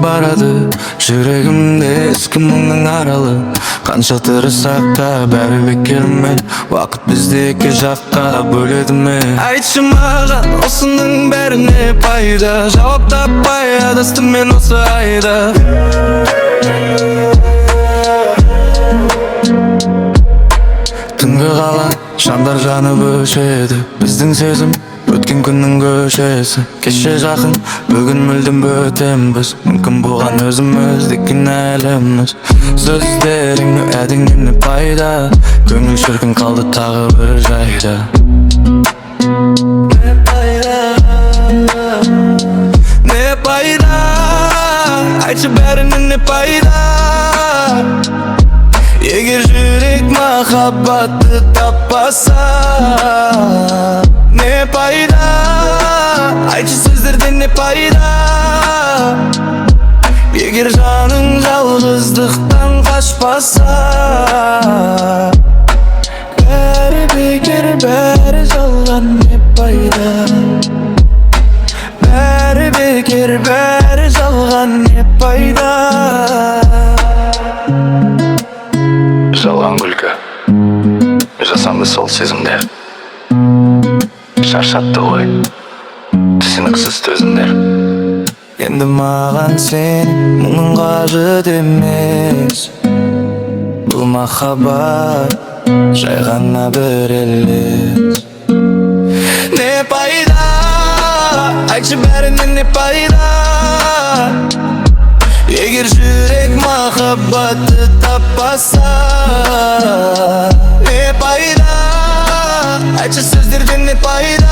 барады жүрегімде ескі мұңның аралы. Қанша тырыссақ та бәрі бекер ме? Уақыт бізді екі жаққа бөледі ме? Айтшы маған осының бәріне пайда, жауап таппай адастым мен осы айда. Түнгі қала шамдар жанып өшеді, біздің сезім өткен күннің көшесі. Кеше жақын, бүгін мүлдем бөтенбіз, мүмкін болған өзімізде кінәліміз. Сөздеріңе әдіңнен не пайда, көңіл шіркін қалды тағы бір жайда. Не пайда, не пайда, айтшы бәрінен не пайда. Егер жүрек махаббатты таппаса, не пайда, айтшы сөздерден не пайда. Егер жаның жалғыздықтан қашпаса, бәрі бекер, бәрі жалған, не пайда. Бәрі бекер, бәрі жалған, не пайда. Жалған күлкі, жасанды сол сезімдер, шаршатты ғой түсініксіз төзімдер. Енді маған сен мұның қажет емес, бұл махаббат жай ғана бір елес. Не пайда, айтшы бәрінен не пайда. Егер жүрек махаббатты таппаса, не пайда, айтшы сөздерден не пайда.